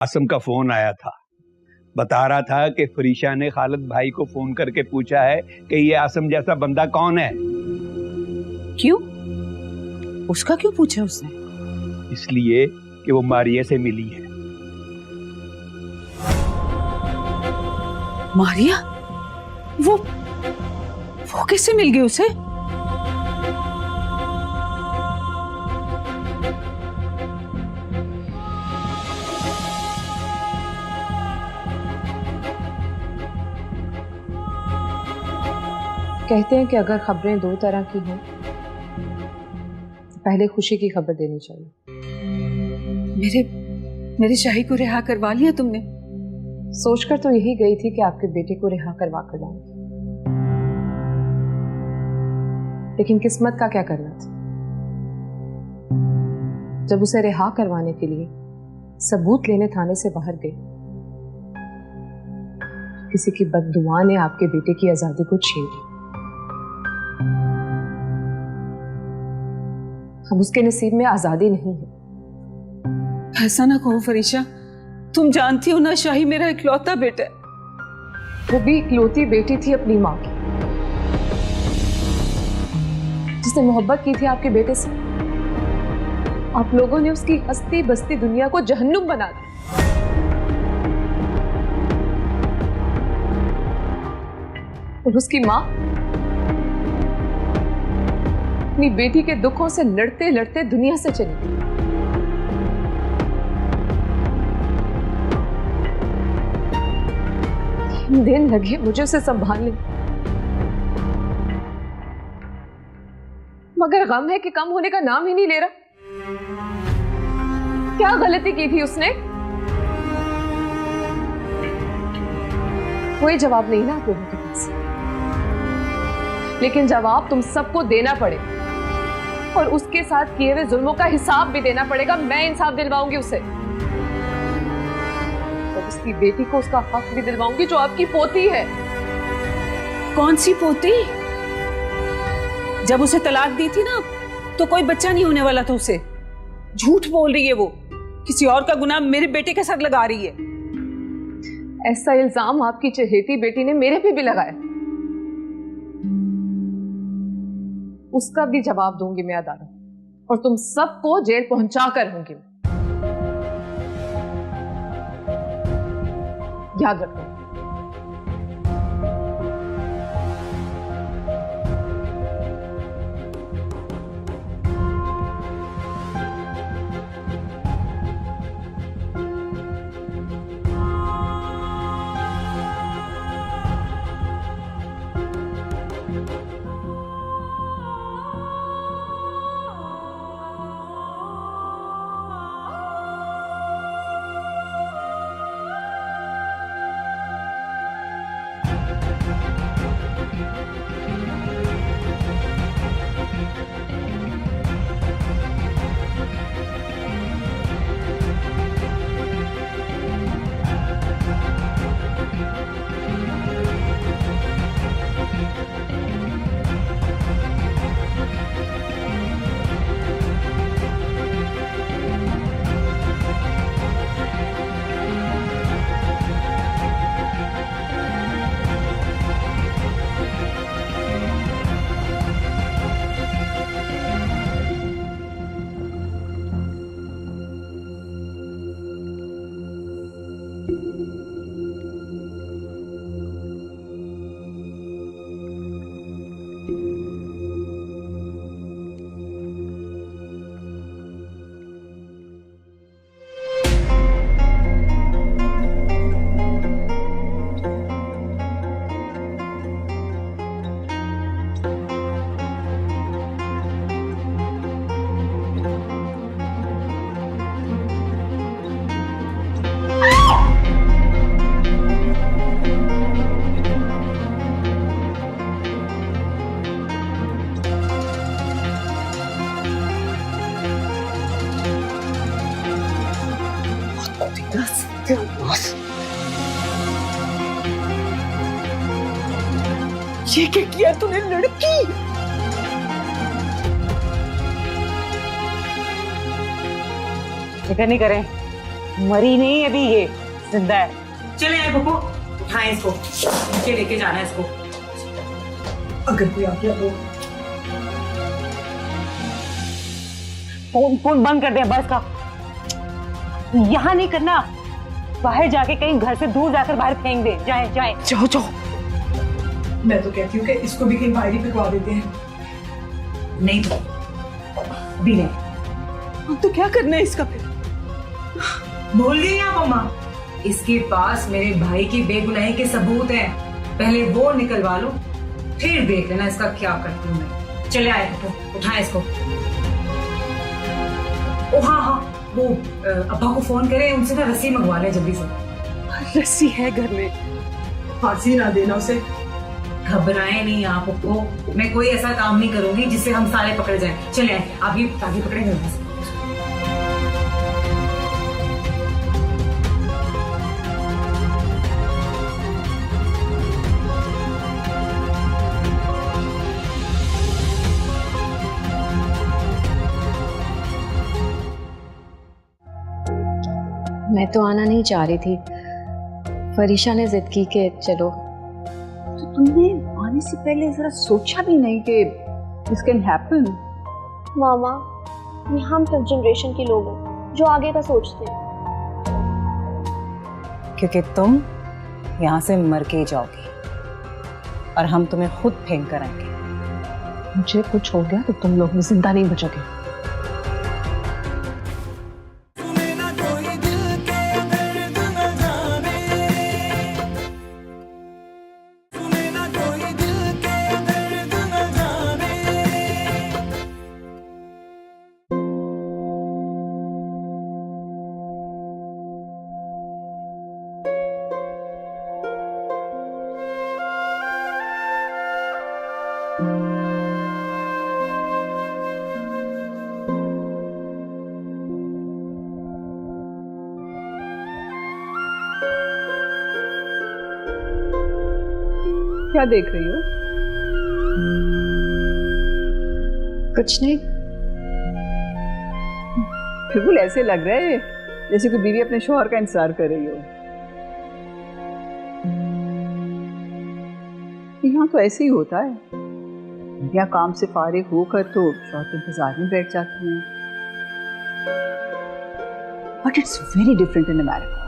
आसम का फोन आया था, बता रहा था कि फरीशा ने खालिद भाई को फोन करके पूछा है कि ये आसम जैसा बंदा कौन है। क्यों? उसका क्यों पूछा उसने? इसलिए कि वो मारिया से मिली है। मारिया? वो कैसे मिल गई उसे? कहते हैं कि अगर खबरें दो तरह की हों, पहले खुशी की खबर देनी चाहिए। मेरे शाही को रिहा करवा लिया तुमने? सोचकर तो यही गई थी कि आपके बेटे को रिहा करवा कर लाऊंगी, लेकिन किस्मत का क्या करना था। जब उसे रिहा करवाने के लिए सबूत लेने थाने से बाहर गई, किसी की बददुआ ने आपके बेटे की आजादी को छीन ली। अब उसके नसीब में आजादी नहीं है। ऐसा ना कहो फरीशा, तुम जानती हो ना शाही मेरा इकलौता बेटा है। वो भी इकलौती बेटी थी अपनी माँ की, जिसने मोहब्बत की थी आपके बेटे से। आप लोगों ने उसकी हंसती बसती दुनिया को जहन्नुम बना दिया। और उसकी माँ अपनी बेटी के दुखों से लड़ते लड़ते दुनिया से चली गई। दिन लगे मुझे उसे संभालने, मगर गम है कि कम होने का नाम ही नहीं ले रहा। क्या गलती की थी उसने? कोई जवाब नहीं ना आप लोगों के पास, लेकिन जवाब तुम सबको देना पड़े और उसके साथ किए हुए जुल्मों का हिसाब भी देना पड़ेगा। मैं इंसाफ दिलवाऊंगी उसे और उसकी बेटी को उसका हक भी दिलवाऊंगी, जो आपकी पोती है। कौन सी पोती? जब उसे तलाक दी थी ना, तो कोई बच्चा नहीं होने वाला था उसे। झूठ बोल रही है वो, किसी और का गुनाह मेरे बेटे के साथ लगा रही है। ऐसा इल्जाम आपकी चहेती बेटी ने मेरे पे भी लगाया, उसका भी जवाब दूंगी मैं अदालत, और तुम सबको जेल पहुंचा कर रहूंगी। याद रखना। ये क्या किया तूने लड़की? फिक्र नहीं करें, मरी नहीं अभी, ये जिंदा है। चले आए पप्पू, उठाए इसको, नीचे लेके जाना है इसको। अगर कोई आ गया तो फोन बंद कर दे बस का। यहाँ नहीं करना, बाहर जाके कहीं घर से दूर जाकर बाहर फेंक दे। जाए जाए, जाओ जाओ। मैं तो कहती हूँ कि इसको भी कहीं बाहर ही फिकवा देते हैं। नहीं तो भी नहीं। अब तो क्या करना है इसका फिर? भूल गई आप अम्मा, इसके पास मेरे भाई की बेगुनाही के सबूत हैं। पहले वो निकलवा लो, फिर देख लेना इसका क्या करती हूँ मैं। चले आए पप्पू, उठाए इसको। ओ हाँ, वो अब्बा को फोन करें, उनसे ना रस्सी मंगवा ले जल्दी से। रस्सी है घर में? फांसी ना देना उसे। घबराए नहीं आप पप्पू, मैं कोई ऐसा काम नहीं करूंगी जिससे हम सारे पकड़े जाएं। चले आए, आप ये ताकि पकड़े जल्दी से। मैं तो आना नहीं चाह रही थी, फरीशा ने जिद की कि चलो। तो तुमने आने से पहले जरा सोचा भी नहीं कि दिस कैन हैपन? मामा, ये हम फिफ्थ जनरेशन के लोग हैं जो आगे का सोचते हैं। क्योंकि तुम यहाँ से मर के ही जाओगी और हम तुम्हें खुद फेंक कर आएंगे। मुझे कुछ हो गया तो तुम लोग जिंदा नहीं बचोगे। क्या देख रही हो? कुछ नहीं। बिल्कुल ऐसे लग रहा है जैसे कोई बीवी अपने शौहर का इंतजार कर रही हो। यहाँ तो ऐसे ही होता है, यहाँ काम से फारिग होकर तो शौहर के इंतजार में बैठ जाती हैं। But it's very different in America.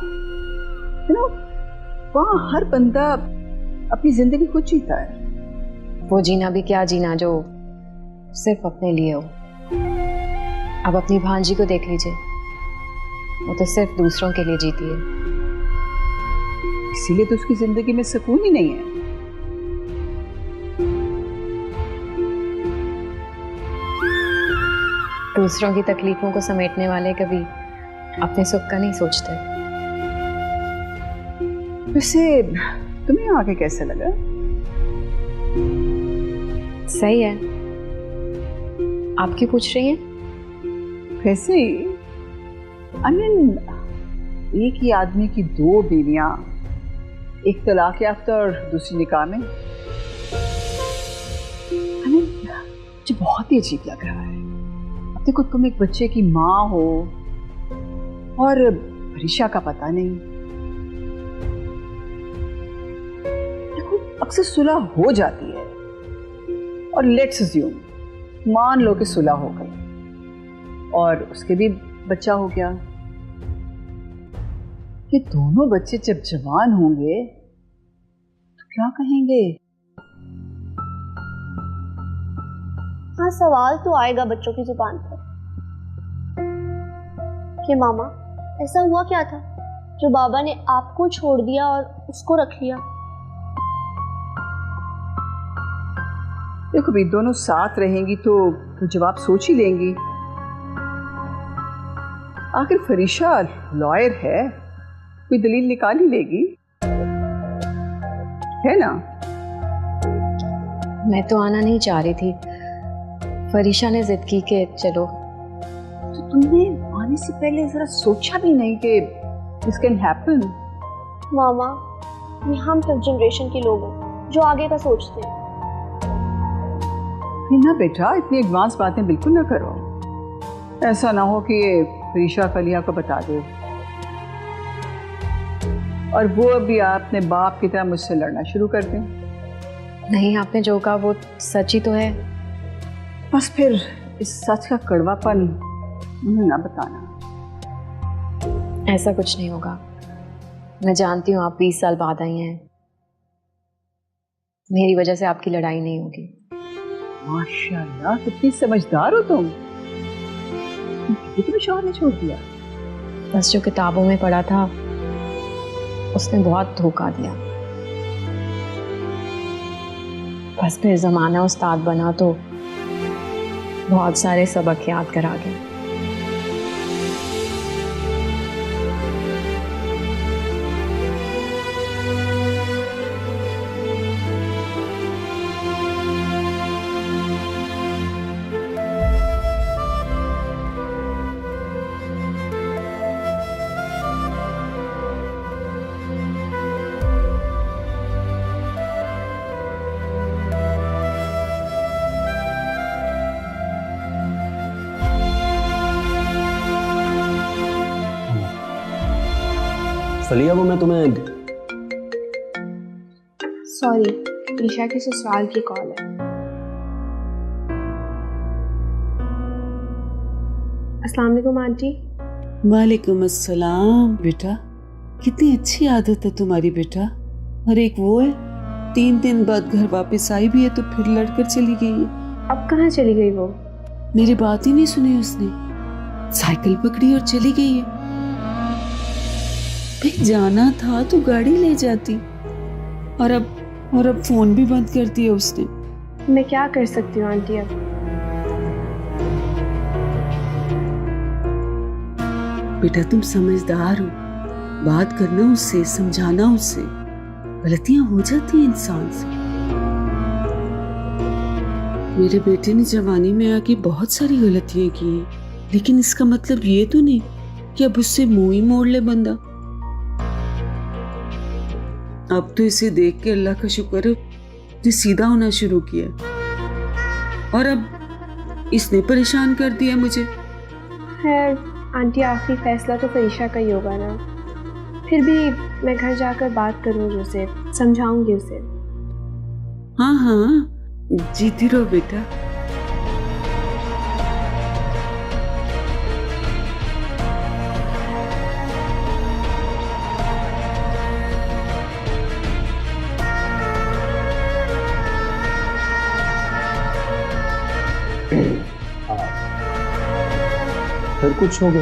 You know, वहाँ हर बंदा अपनी जिंदगी खुद जीता है। वो जीना भी क्या जीना जो सिर्फ अपने लिए हो। अब अपनी भांजी को देख लीजिए, वो तो सिर्फ दूसरों के लिए जीती है। इसीलिए तो उसकी जिंदगी में सुकून ही नहीं है। दूसरों की तकलीफों को समेटने वाले कभी अपने सुख का नहीं सोचते। वैसे तुम्हें आगे कैसे लगा? सही है। आप क्यों पूछ रही हैं? वैसे ही एक ही आदमी की दो बीवियां, एक तलाक याफ्ता और दूसरी निकाह में, मुझे बहुत ही अजीब लग रहा है। अब देखो, तुम एक बच्चे की माँ हो और फरीशा का पता नहीं। देखो, अक्सर सुलह हो जाती है और लेट्स अज्यूम, मान लो कि सुलह हो गई और उसके भी बच्चा हो गया। ये दोनों बच्चे जब जवान होंगे तो क्या कहेंगे? हाँ, सवाल तो आएगा बच्चों की जुबान पर कि मामा, ऐसा हुआ क्या था जो बाबा ने आपको छोड़ दिया और उसको रख लिया? देखो भी, दोनों साथ रहेंगी तो जवाब सोच ही लेंगी। आखिर फरीशा लॉयर है, कोई दलील निकाल ही लेगी, है ना? मैं तो आना नहीं चाह रही थी, फरीशा ने जिद की कि चलो। तो तुमने आने से पहले जरा सोचा भी नहीं कि दिस कैन हैपन? मामा, ये हम फिफ्थ जनरेशन के लोग हैं जो आगे का सोचते हैं। ना बेटा, इतनी एडवांस बातें बिल्कुल ना करो। ऐसा ना हो कि फरीशा फलिया को बता दे और वो अभी अपने बाप की तरह मुझसे लड़ना शुरू कर दें। नहीं, आपने जो कहा वो सच ही तो है। बस फिर इस सच का कड़वापन उन्हें ना बताना। ऐसा कुछ नहीं होगा। मैं जानती हूँ आप 20 साल बाद आई हैं। मेरी वजह से आपकी लड़ाई नहीं होगी। माशाल्लाह, कितनी समझदार हो तुम। तुम्हें शौहर ने छोड़ दिया? बस जो किताबों में पढ़ा था उसने बहुत धोखा दिया। बस फिर जमाना उस्ताद बना तो बहुत सारे सबक याद करा गया। फलिया, वो मैं तुम्हें सॉरी, ईशा के ससुराल की कॉल है। अस्सलाम वालेकुम आंटी। वालेकुम अस्सलाम। बेटा, कितनी अच्छी आदत है तुम्हारी बेटा। और एक वो है 3 दिन बाद घर वापस आई भी है तो फिर लड़कर चली गई है। अब कहाँ चली गई वो? मेरी बात ही नहीं सुनी उसने, साइकिल पकड़ी और चली गई है। भाई जाना था तो गाड़ी ले जाती। और अब फोन भी बंद कर दिया उसने। मैं क्या कर सकती हूँ आंटी अब? बेटा तुम समझदार हो, बात करना उससे, समझाना उससे। गलतियां हो जाती हैं इंसान से। मेरे बेटे ने जवानी में आके बहुत सारी गलतियां की, लेकिन इसका मतलब ये तो नहीं कि अब उससे मुंह ही मोड़ ले बंदा। अब तो इसे देख के अल्लाह का शुक्र है जो सीधा होना शुरू किया, और अब इसने परेशान कर दिया मुझे। खैर आंटी, आखिरी फैसला तो फरीशा का ही होगा ना। फिर भी मैं घर जाकर बात करूंगी उसे, समझाऊंगी उसे। हाँ हाँ, जीती रहो बेटा। फिर कुछ हो गया?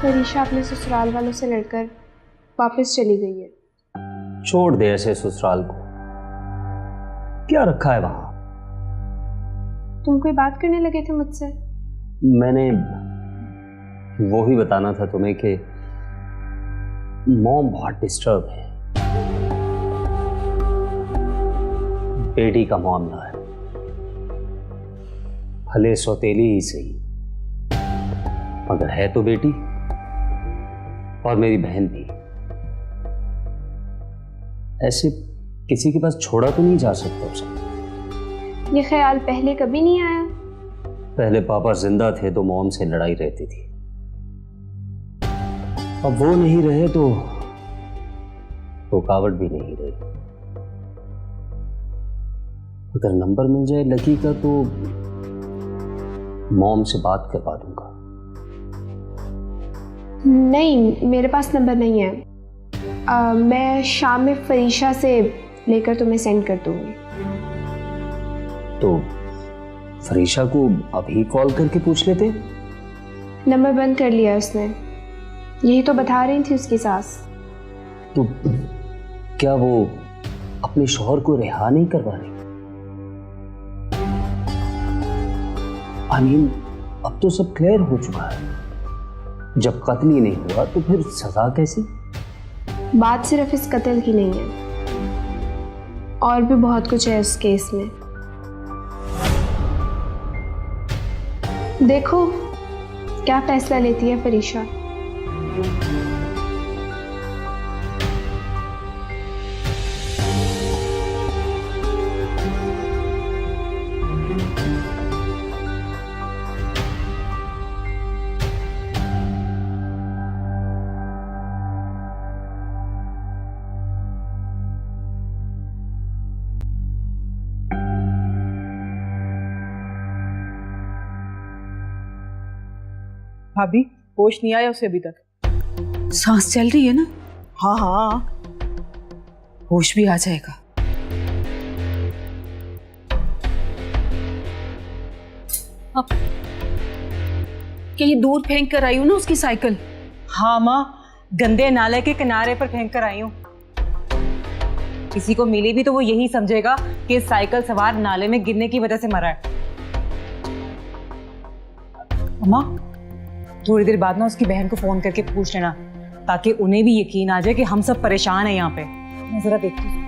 फरीशा अपने ससुराल वालों से लड़कर वापस चली गई है। छोड़ दे ऐसे ससुराल को, क्या रखा है वहां? तुम कोई बात करने लगे थे मुझसे? मैंने वो ही बताना था तुम्हें कि मॉम बहुत डिस्टर्ब है। बेटी का मामला है, भले सौतेली ही सही, मगर है तो बेटी, और मेरी बहन भी। ऐसे किसी के पास छोड़ा तो नहीं जा सकता उसे। ये ख्याल पहले कभी नहीं आया? पहले पापा जिंदा थे तो मॉम से लड़ाई रहती थी, अब वो नहीं रहे तो रुकावट भी नहीं रही। अगर नंबर मिल जाए लकी का तो मॉम से बात करवा दूंगा। नहीं, मेरे पास नंबर नहीं है। मैं शाम में फरीशा से लेकर तुम्हें सेंड कर दूंगी। तो फरीशा को अभी कॉल करके पूछ लेते। नंबर बंद कर लिया उसने, यही तो बता रही थी उसकी सास। तो क्या वो अपने शौहर को रिहा नहीं करवा रही? आमीन, अब तो सब क्लियर हो चुका है। जब कत्ल ही नहीं हुआ तो फिर सजा कैसी? बात सिर्फ इस कत्ल की नहीं है, और भी बहुत कुछ है इस केस में। देखो क्या फैसला लेती है फरीशा। भाभी होश नहीं आया उसे अभी तक। सांस चल रही है ना? हाँ हाँ, होश भी आ जाएगा। अब कहीं दूर फेंक कर आई हूँ ना उसकी साइकिल। हाँ माँ, गंदे नाले के किनारे पर फेंक कर आई हूँ। किसी को मिली भी तो वो यही समझेगा कि साइकिल सवार नाले में गिरने की वजह से मरा है। अम्मा, थोड़ी देर बाद ना उसकी बहन को फोन करके पूछ लेना, ताकि उन्हें भी यकीन आ जाए कि हम सब परेशान हैं यहाँ पे। मैं जरा देखती हूँ।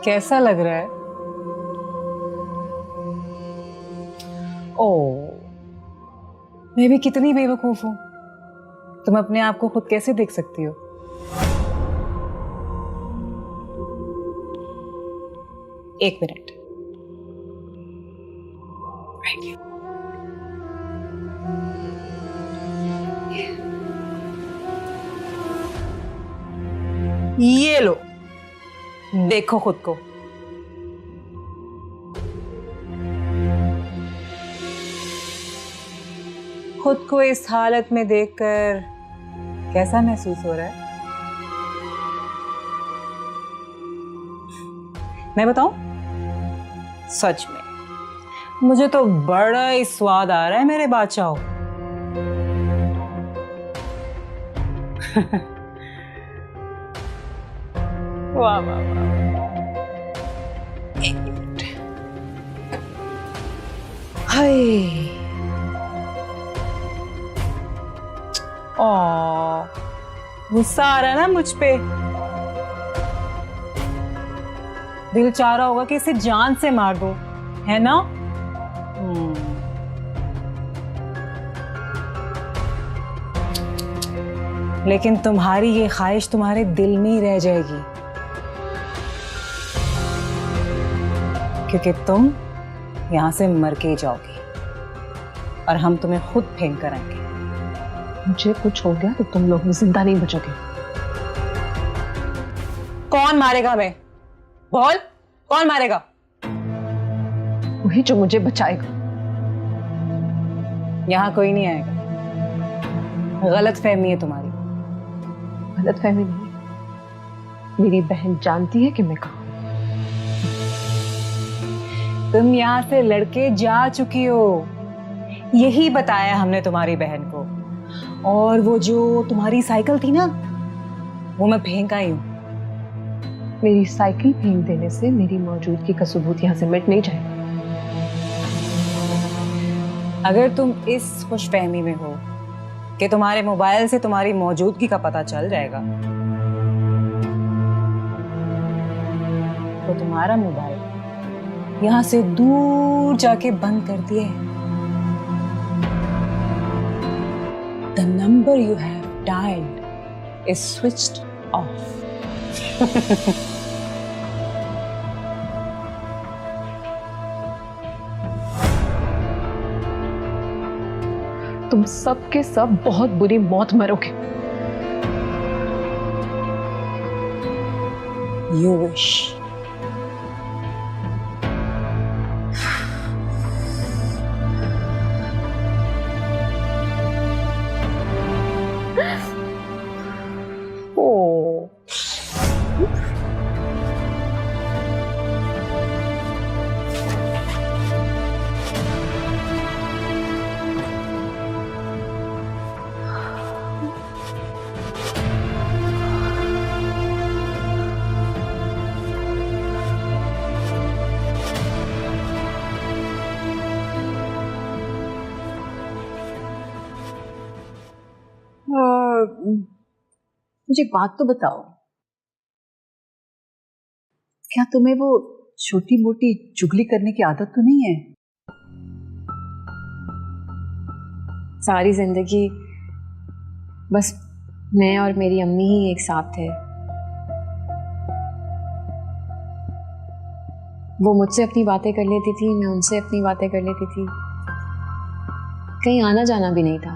कैसा लग रहा है? ओ, मैं भी कितनी बेवकूफ हूं। तुम अपने आप को खुद कैसे देख सकती हो? एक मिनट। ये लो, देखो खुद को। खुद को इस हालत में देखकर कैसा महसूस हो रहा है? मैं बताऊं? सच में मुझे तो बड़ा ही स्वाद आ रहा है मेरे बादशाह। वाह वाह वाह। एक मिनट। हाय, गुस्सा आ रहा है ना मुझ पे? दिल चाह रहा होगा कि इसे जान से मार दो, है ना? लेकिन तुम्हारी ये ख्वाहिश तुम्हारे दिल में ही रह जाएगी, क्योंकि तुम यहां से मर के जाओगी और हम तुम्हें खुद फेंक कर आएंगे। मुझे कुछ हो गया तो तुम लोग भी जिंदा नहीं बचोगे। कौन मारेगा हमें? बोल, कौन मारेगा? वही जो मुझे बचाएगा। यहां कोई नहीं आएगा। गलत फहमी है तुम्हारी। गलत फहमी नहीं, मेरी बहन जानती है कि मैं कहाँ हूं। तुम यहाँ से लड़के जा चुकी हो, यही बताया हमने तुम्हारी बहन को। और वो जो तुम्हारी साइकिल थी ना, वो मैं फेंक आई हूँ। मेरी साइकिल फेंक देने से मेरी मौजूदगी का सबूत यहाँ से मिट नहीं जाएगा। अगर तुम इस खुशफहमी में हो कि तुम्हारे मोबाइल से तुम्हारी मौजूदगी का पता चल जाएगा, तो तुम्हारा मोबाइल यहां से दूर जाके बंद कर दिए। The number you have dialed is switched off. तुम सब के सब बहुत बुरी मौत मरोगे। You wish. मुझे एक बात तो बताओ, क्या तुम्हें वो छोटी मोटी चुगली करने की आदत तो नहीं है? सारी जिंदगी बस मैं और मेरी अम्मी ही एक साथ थे। वो मुझसे अपनी बातें कर लेती थी, मैं उनसे अपनी बातें कर लेती थी, कहीं आना जाना भी नहीं था।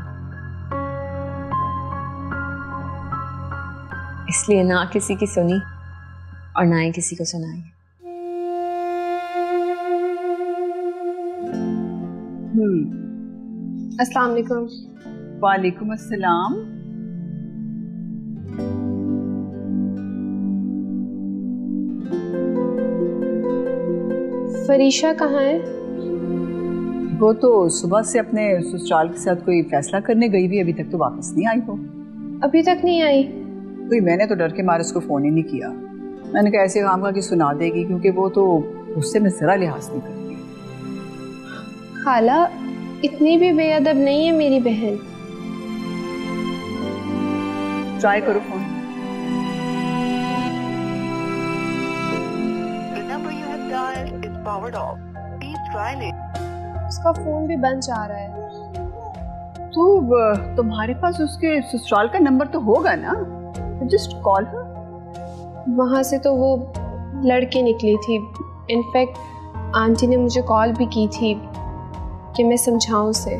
इसलिए ना किसी की सुनी और ना ही किसी को सुनाई। अस्सलाम वालेकुम। वालेकुम अस्सलाम। फरीशा कहाँ है? वो तो सुबह से अपने ससुराल के साथ कोई फैसला करने गई भी, अभी तक तो वापस नहीं आई हो। अभी तक नहीं आई? कोई मैंने तो डर के मारे उसको फोन ही नहीं किया। मैंने कहा ऐसे काम का कि सुना देगी, क्योंकि वो तो उससे मैं जरा लिहाज नहीं करती। खाला इतनी भी बेअदब नहीं है मेरी बहन। ट्राई करो फोन। उसका फोन भी बंद जा रहा है। तो तुम्हारे पास उसके ससुराल का नंबर तो होगा ना? Just call her. वहाँ से तो वो लड़के निकली थी। इनफैक्ट आंटी ने मुझे कॉल भी की थी कि मैं समझाऊं उसे।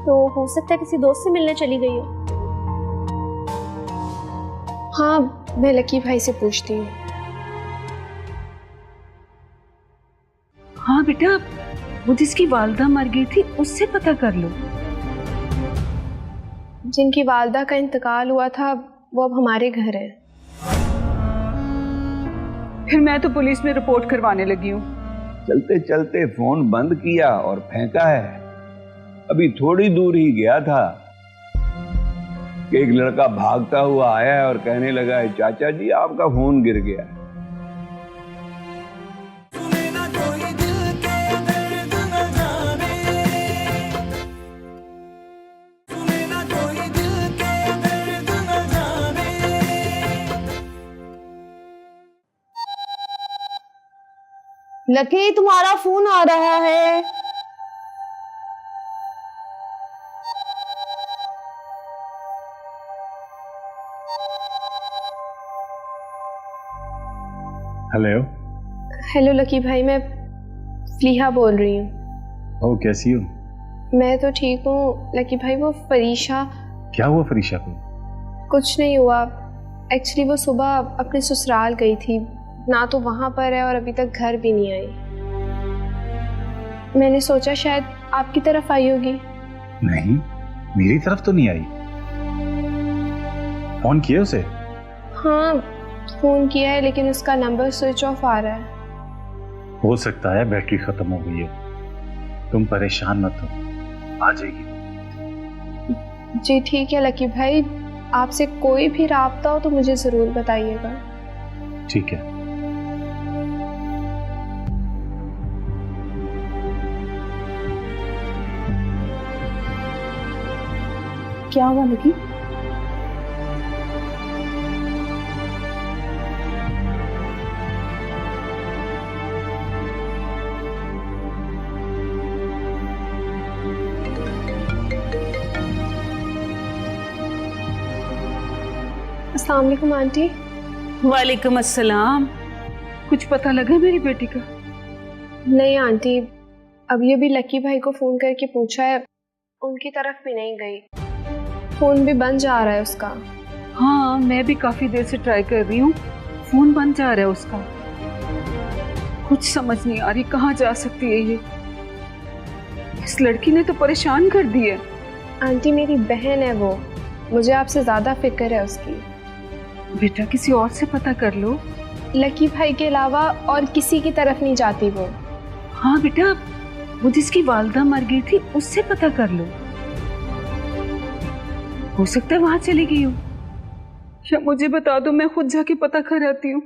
तो हो सकता है किसी दोस्त से मिलने चली गई हो। हाँ, मैं लकी भाई से पूछती हूँ। हाँ बेटा, वो जिसकी वालदा मर गई थी उससे पता कर लो। जिनकी वालदा का इंतकाल हुआ था वो अब हमारे घर है। फिर मैं तो पुलिस में रिपोर्ट करवाने लगी हूँ। चलते चलते फोन बंद किया और फेंका है। अभी थोड़ी दूर ही गया था कि एक लड़का भागता हुआ आया और कहने लगा, चाचा जी आपका फोन गिर गया है। लकी, तुम्हारा फोन आ रहा है। हेलो। हेलो लकी भाई, मैं फलीहा बोल रही हूँ। ओ, कैसी हो? मैं तो ठीक हूँ लकी भाई। वो फरीशा। क्या हुआ फरीशा को? कुछ नहीं हुआ। एक्चुअली वो सुबह अपने ससुराल गई थी, ना तो वहाँ पर है और अभी तक घर भी नहीं आई। मैंने सोचा शायद आपकी तरफ आई होगी। नहीं, मेरी तरफ तो नहीं आई। फोन किया उसे? हाँ, फोन किया है लेकिन उसका नंबर स्विच ऑफ आ रहा है। हो सकता है बैटरी खत्म हो गई है। तुम परेशान मत हो, आ जाएगी। जी ठीक है लकी भाई, आपसे कोई भी राब्ता हो तो मुझे जरूर बताइएगा। ठीक है। क्या हुआ लकी? अस्सलाम वालेकुम आंटी। वालेकुम अस्सलाम। कुछ पता लगा मेरी बेटी का? नहीं आंटी, अभी अभी लकी भाई को फोन करके पूछा है, उनकी तरफ भी नहीं गई। फोन भी बंद जा रहा है उसका। हाँ, मैं भी काफी देर से ट्राई कर रही हूँ, फोन बंद जा रहा है उसका। कुछ समझ नहीं आ रही कहाँ जा सकती है ये। इस लड़की ने तो परेशान कर दी है। आंटी मेरी बहन है वो, मुझे आपसे ज्यादा फिक्र है उसकी। बेटा किसी और से पता कर लो। लकी भाई के अलावा और किसी की तरफ नहीं जाती वो। हाँ बेटा, वो जिसकी वालदा मर गई थी उससे पता कर लो। हो सकता है वहां चली गई हो। या मुझे बता दो, मैं खुद जाके पता कर आती हूँ।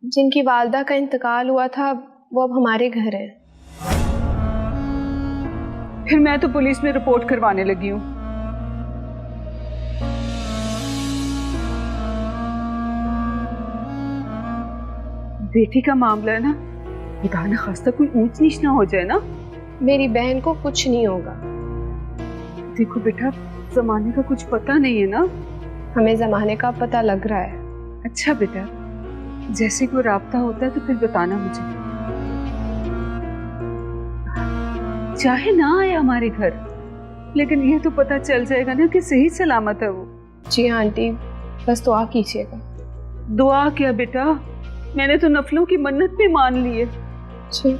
जिनकी वालदा का इंतकाल हुआ था वो अब हमारे घर है। फिर मैं तो पुलिस में रिपोर्ट करवाने लगी हूँ। बेटी का मामला है ना, खुदा न खास्ता कोई ऊंच नीच ना हो जाए ना। मेरी बहन को कुछ नहीं होगा। देखो बेटा, जमाने का कुछ पता नहीं है ना। हमें जमाने का पता लग रहा है। अच्छा बेटा, जैसे कोई राब्ता होता है तो फिर बताना मुझे। चाहे ना आए हमारे घर, लेकिन ये तो पता चल जाएगा ना कि सही सलामत है वो। जी हाँ आंटी, बस दुआ कीजिएगा। दुआ क्या बेटा, मैंने तो नफलों की मन्नत भी मान ली है। जी।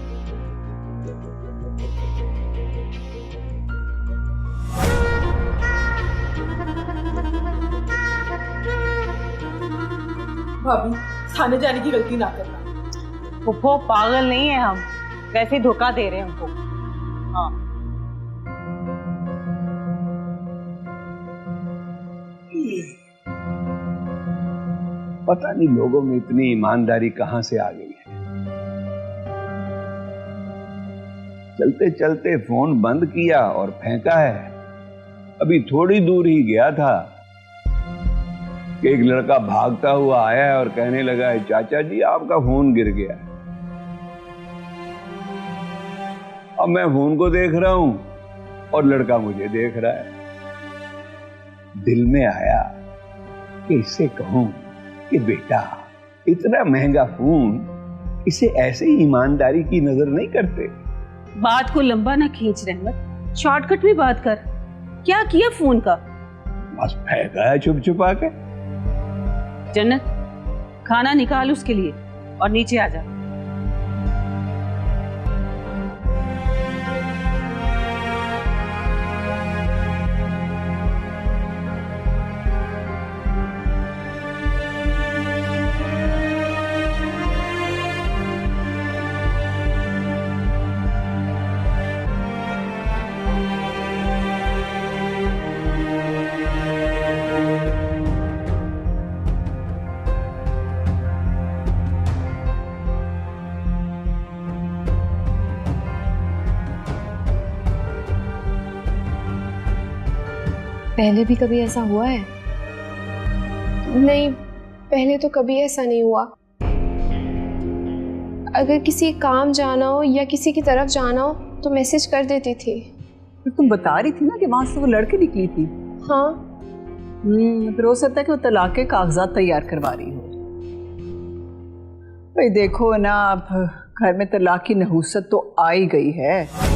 भाभी, थाने जाने की गलती ना करना। फुफ्फो पागल नहीं है हम, वैसे ही धोखा दे रहे हैं हमको। हाँ। पता नहीं लोगों में इतनी ईमानदारी कहां से आ गई है। चलते चलते फोन बंद किया और फेंका है। अभी थोड़ी दूर ही गया था कि एक लड़का भागता हुआ आया है और कहने लगा है, चाचा जी आपका फोन गिर गया है। अब मैं फोन को देख रहा हूं और लड़का मुझे देख रहा है। दिल में आया कि इससे कहूं कि बेटा, इतना महंगा फोन, इसे ऐसे ही ईमानदारी की नजर नहीं करते। बात को लंबा ना खींच रहमत, शॉर्टकट में बात कर। क्या किया फोन का? बस फेंका है छुप छुपा के। जन्नत, खाना निकाल उसके लिए और नीचे आ जा। पहले भी कभी ऐसा हुआ है? नहीं, पहले तो कभी ऐसा नहीं हुआ। अगर किसी काम जाना हो या किसी की तरफ जाना हो तो मैसेज कर देती थी। फिर तुम बता रही थी ना कि वहां से वो लड़की निकली थी। हाँ। फिर हो सकता है कि वो तलाक के कागजात तैयार करवा रही हो। भाई देखो ना, अब घर में तलाक की नहूसत तो आ ही गई है।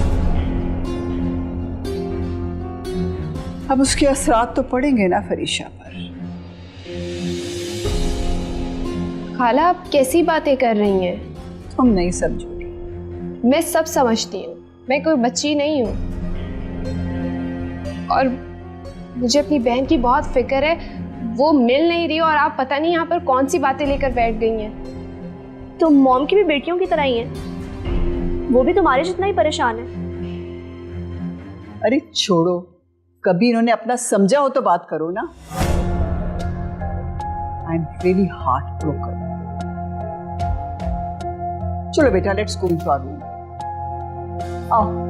अब उसके असरात तो पड़ेंगे ना फरीशा पर। खाला, आप कैसी बातें कर रही हैं? तुम नहीं समझोगी। मैं सब समझती हूँ, मैं कोई बच्ची नहीं हूँ। और मुझे अपनी बहन की बहुत फिक्र है। वो मिल नहीं रही और आप पता नहीं यहाँ पर कौन सी बातें लेकर बैठ गई हैं। तो मॉम की भी बेटियों की तरह ही हैं। वो भी तुम्हारे जितना ही परेशान है। अरे छोड़ो, कभी इन्होंने अपना समझा हो तो बात करो ना। I am really heartbroken. चलो बेटा, let's go to our room. आओ।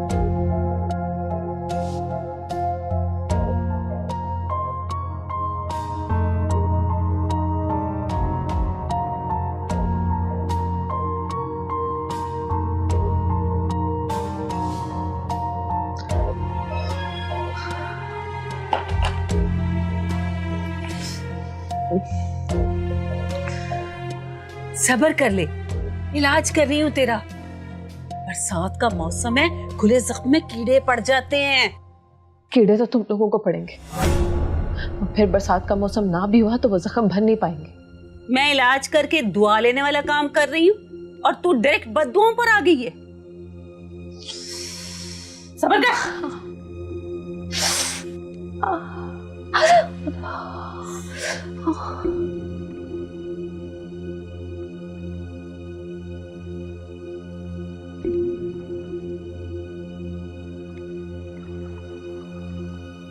सब्र कर ले, इलाज कर रही हूँ तेरा। बरसात का मौसम है, खुले जख्म में कीड़े पड़ जाते हैं। कीड़े तो तुम लोगों को पड़ेंगे, और फिर बरसात का मौसम ना भी हुआ तो वो जख्म भर नहीं पाएंगे। मैं इलाज करके दुआ लेने वाला काम कर रही हूँ और तू डायरेक्ट बद्दुआओं पर आ गई है। सब्र कर।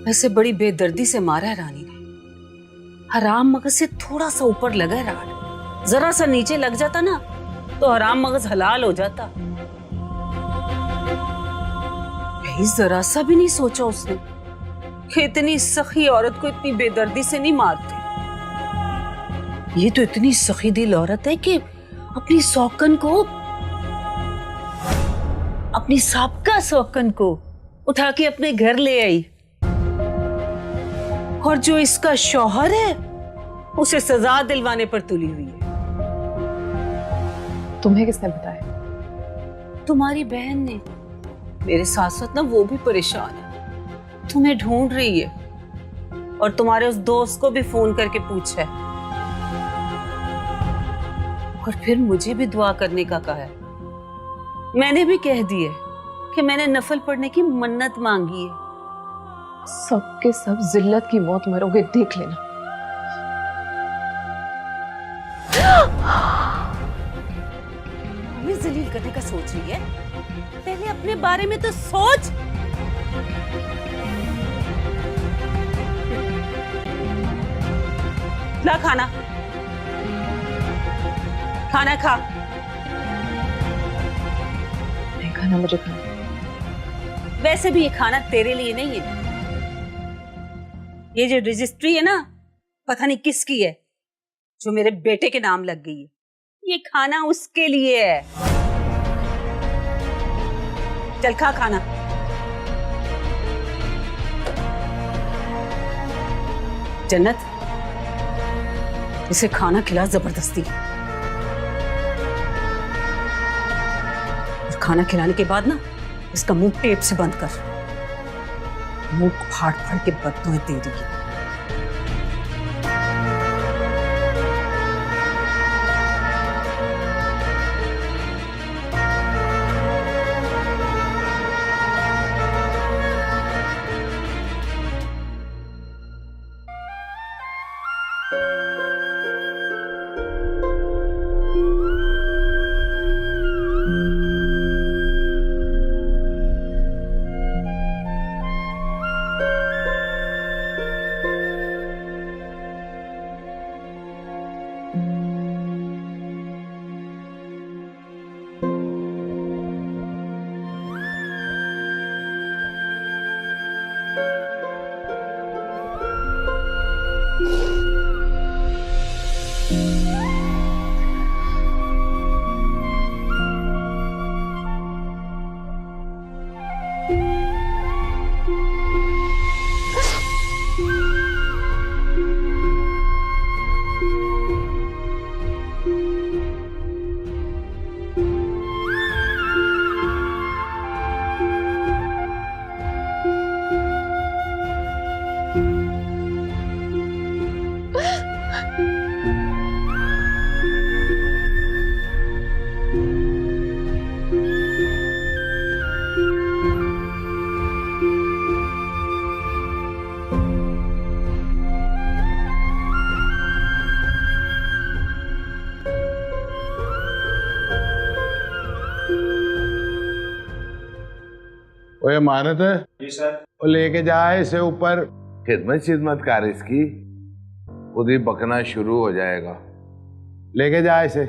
वैसे बड़ी बेदर्दी से मारा है रानी ने। हराम मगज से थोड़ा सा ऊपर लगा है राड, जरा सा नीचे लग जाता ना तो हराम मगज हलाल हो जाता। यही जरा सा भी नहीं सोचा उसने कि इतनी सखी औरत को इतनी बेदर्दी से नहीं मारते। ये तो इतनी सखी दिल औरत है कि अपनी सौकन को, अपनी साबका सौकन को उठा के अपने घर ले आई, और जो इसका शौहर है उसे सजा दिलवाने पर तुली हुई है। तुम्हें किसने बताया? तुम्हारी बहन ने। मेरे साथ साथ ना वो भी परेशान है, तुम्हें ढूंढ रही है, और तुम्हारे उस दोस्त को भी फोन करके पूछा है, और फिर मुझे भी दुआ करने का कहा है। मैंने भी कह दिया कि मैंने नफल पढ़ने की मन्नत मांगी है। सब के सब जिल्लत की मौत मरोगे, देख लेना। हमें जलील करने का सोच रही है? पहले अपने बारे में तो सोच। ला खाना, खाना खा। नहीं खाना, मुझे खाना। वैसे भी ये खाना तेरे लिए नहीं है। ये जो रजिस्ट्री है ना, पता नहीं किसकी है, जो मेरे बेटे के नाम लग गई है। ये खाना उसके लिए है। चल खा खाना। जन्नत, इसे खाना खिला जबरदस्ती। और खाना खिलाने के बाद ना इसका मुंह टेप से बंद कर। मुंह फाड़ फाड़ के बदबू दे रही है। ओए मानत है? जी सर। वो लेके जाए इसे ऊपर। खिदमत कर इसकी, खुद ही बकना शुरू हो जाएगा। लेके जाए इसे।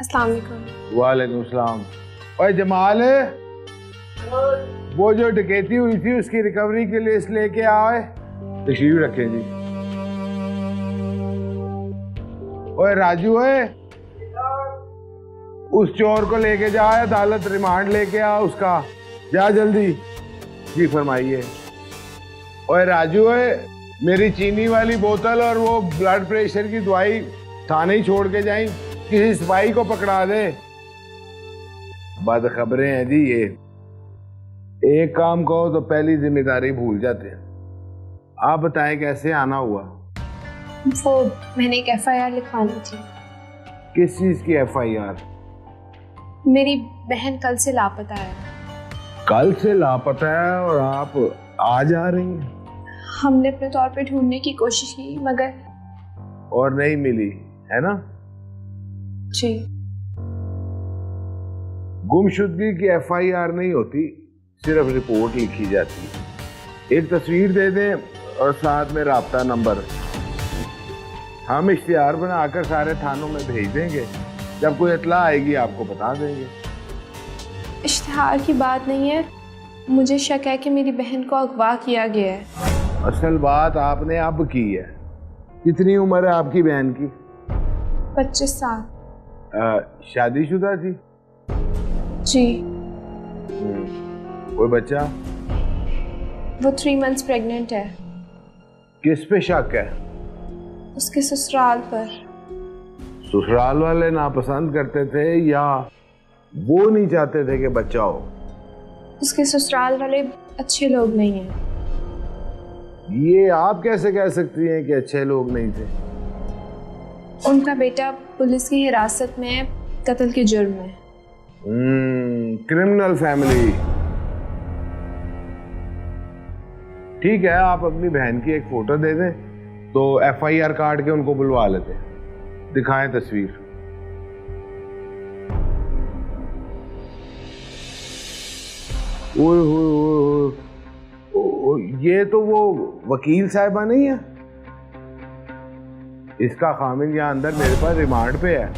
अस्सलाम वालेकुम। वालेकुम सलाम। ओए जमाल, वो जो डकैती हुई थी उसकी रिकवरी के लिए इस लेके आए। तशरीफ रखें जी। ओए राजू है, उस चोर को लेके जा, अदालत रिमांड लेके आ उसका। जा जल्दी। जी फरमाइए। ओए राजू है, मेरी चीनी वाली बोतल और वो ब्लड प्रेशर की दवाई थाने ही छोड़ के जाई, किसी सिपाही को पकड़ा दे। बदखबरें हैं जी ये। एक काम कहो तो पहली जिम्मेदारी भूल जाते हैं। आप बताएं कैसे आना हुआ? वो मैंने एक FIR लिखवानी थी। किस चीज की FIR? मेरी बहन कल से लापता है। कल से लापता है और आप आज आ रही हैं? हमने अपने तौर पे ढूंढने की कोशिश की मगर और नहीं मिली, है ना? जी। गुमशुदगी की FIR नहीं होती, सिर्फ रिपोर्ट लिखी जाती है। एक तस्वीर दे दें और साथ में राब्ता नंबर। हम इश्तिहार बनाकर सारे थानों में भेज देंगे। जब कोई इत्ला आएगी आपको बता देंगे। इश्तिहार की बात नहीं है, मुझे शक है कि मेरी बहन को अगवा किया गया है। असल बात आपने अब की है। कितनी उम्र है आपकी बहन की? 25 साल। शादीशुदा थी? जी। कोई बच्चा? वो 3 मंथ्स प्रेग्नेंट है। किस पे शक है? उसके ससुराल पर। ससुराल वाले नापसंद करते थे या वो नहीं चाहते थे कि बच्चा हो? उसके ससुराल वाले अच्छे लोग नहीं हैं। ये आप कैसे कह सकती हैं कि अच्छे लोग नहीं थे? उनका बेटा पुलिस की हिरासत में है, कत्ल के जुर्म में। Criminal family. ठीक है, आप अपनी बहन की एक फोटो दे दें तो FIR काट के उनको बुलवा लेते हैं। दिखाएं तस्वीर। ओए होए होए, ये तो वो वकील साहिबा नहीं है? इसका खामिन यहाँ अंदर मेरे पास रिमांड पे है।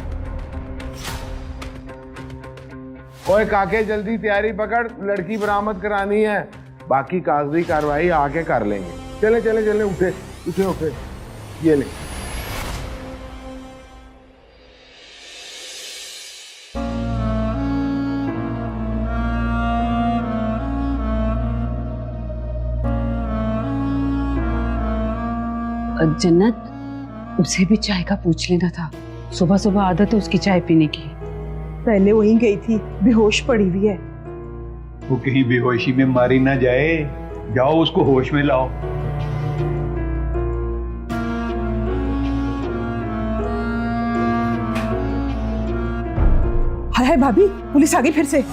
ओए काके, जल्दी तैयारी पकड़, लड़की बरामद करानी है। बाकी कागजी कार्रवाई आके कर लेंगे। चले चले चले, उठे उठे उठे, ये ले। जन्नत, उसे भी चाय का पूछ लेना था। सुबह सुबह आदत है उसकी चाय पीने की। पहले वहीं गई थी, बेहोश पड़ी हुई है। वो कहीं बेहोशी में मारी ना जाए। जाओ उसको होश में लाओ। हाय हाय भाभी, पुलिस आ गई फिर से।